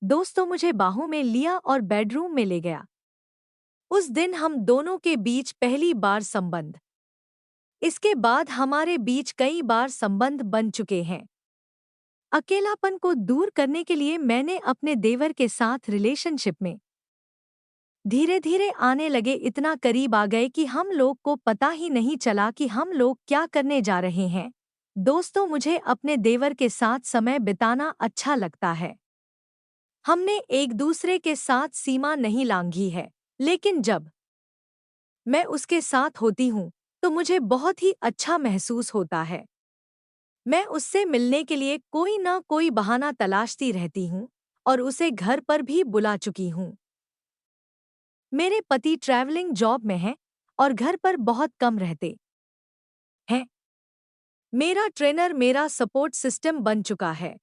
दोस्तों मुझे बाहों में लिया और बेडरूम में ले गया। उस दिन हम दोनों के बीच पहली बार संबंध। इसके बाद हमारे बीच कई बार संबंध बन चुके हैं। अकेलापन को दूर करने के लिए मैंने अपने देवर के साथ रिलेशनशिप में धीरे धीरे आने लगे, इतना करीब आ गए कि हम लोग को पता ही नहीं चला कि हम लोग क्या करने जा रहे हैं। दोस्तों मुझे अपने देवर के साथ समय बिताना अच्छा लगता है। हमने एक दूसरे के साथ सीमा नहीं लांघी है, लेकिन जब मैं उसके साथ होती हूँ तो मुझे बहुत ही अच्छा महसूस होता है। मैं उससे मिलने के लिए कोई ना कोई बहाना तलाशती रहती हूँ और उसे घर पर भी बुला चुकी हूँ। मेरे पति ट्रैवलिंग जॉब में हैं और घर पर बहुत कम रहते हैं। मेरा ट्रेनर मेरा सपोर्ट सिस्टम बन चुका है।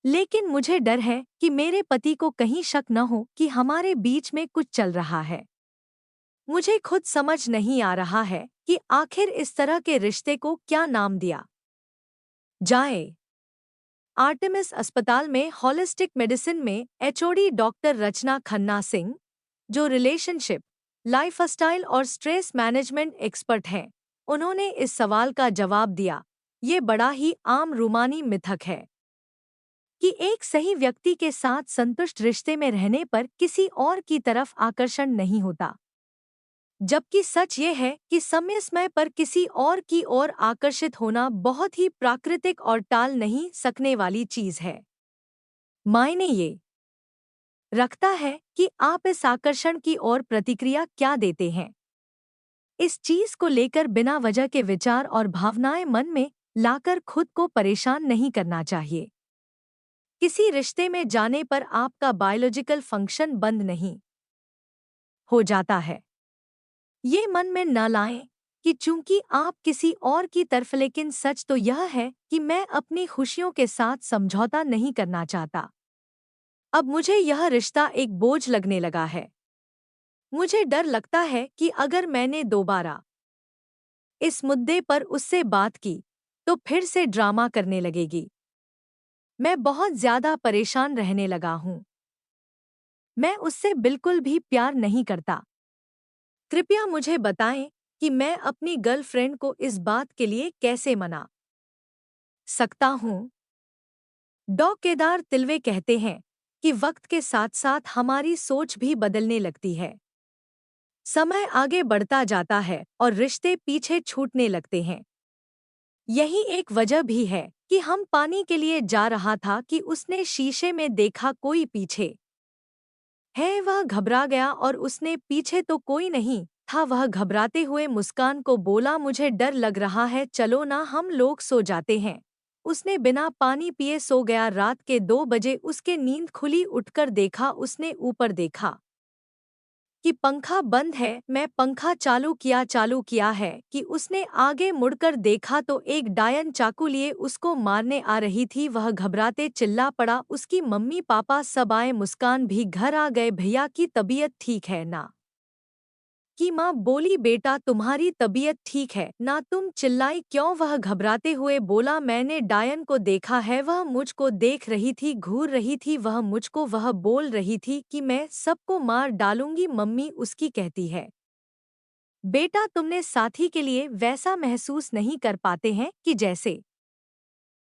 लेकिन मुझे डर है कि मेरे पति को कहीं शक न हो कि हमारे बीच में कुछ चल रहा है। मुझे खुद समझ नहीं आ रहा है कि आखिर इस तरह के रिश्ते को क्या नाम दिया जाए। आर्टेमिस अस्पताल में हॉलिस्टिक मेडिसिन में एचओडी डॉक्टर रचना खन्ना सिंह, जो रिलेशनशिप, लाइफस्टाइल और स्ट्रेस मैनेजमेंट एक्सपर्ट हैं, उन्होंने इस सवाल का जवाब दिया। ये बड़ा ही आम रूमानी मिथक है कि एक सही व्यक्ति के साथ संतुष्ट रिश्ते में रहने पर किसी और की तरफ आकर्षण नहीं होता, जबकि सच ये है कि समय समय पर किसी और की ओर आकर्षित होना बहुत ही प्राकृतिक और टाल नहीं सकने वाली चीज है। मायने ये रखता है कि आप इस आकर्षण की ओर प्रतिक्रिया क्या देते हैं। इस चीज को लेकर बिना वजह के विचार और भावनाएं मन में लाकर खुद को परेशान नहीं करना चाहिए। किसी रिश्ते में जाने पर आपका बायोलॉजिकल फंक्शन बंद नहीं हो जाता है। ये मन में न लाएं कि चूंकि आप किसी और की तरफ, लेकिन सच तो यह है कि मैं अपनी खुशियों के साथ समझौता नहीं करना चाहता। अब मुझे यह रिश्ता एक बोझ लगने लगा है। मुझे डर लगता है कि अगर मैंने दोबारा इस मुद्दे पर उससे बात की तो फिर से ड्रामा करने लगेगी। मैं बहुत ज्यादा परेशान रहने लगा हूँ। मैं उससे बिल्कुल भी प्यार नहीं करता। कृपया मुझे बताएं कि मैं अपनी गर्लफ्रेंड को इस बात के लिए कैसे मना सकता हूँ। डॉ. केदार तिलवे कहते हैं कि वक्त के साथ साथ हमारी सोच भी बदलने लगती है। समय आगे बढ़ता जाता है और रिश्ते पीछे छूटने लगते हैं। यही एक वजह भी है कि हम पानी के लिए जा रहा था कि उसने शीशे में देखा कोई पीछे है। वह घबरा गया और उसने पीछे तो कोई नहीं था। वह घबराते हुए मुस्कान को बोला, मुझे डर लग रहा है, चलो ना हम लोग सो जाते हैं। उसने बिना पानी पिए सो गया। रात के 2 बजे उसके नींद खुली। उठकर देखा, उसने ऊपर देखा कि पंखा बंद है। मैं पंखा चालू किया है कि उसने आगे मुड़कर देखा तो एक डायन चाकू लिए उसको मारने आ रही थी। वह घबराते चिल्ला पड़ा। उसकी मम्मी पापा सब आए। मुस्कान भी घर आ गए। भैया की तबीयत ठीक है ना? की माँ बोली, बेटा तुम्हारी तबीयत ठीक है ना? तुम चिल्लाई क्यों? वह घबराते हुए बोला, मैंने डायन को देखा है। वह मुझको देख रही थी, घूर रही थी। वह बोल रही थी कि मैं सबको मार डालूंगी। मम्मी उसकी कहती है, बेटा तुमने साथी के लिए वैसा महसूस नहीं कर पाते हैं कि जैसे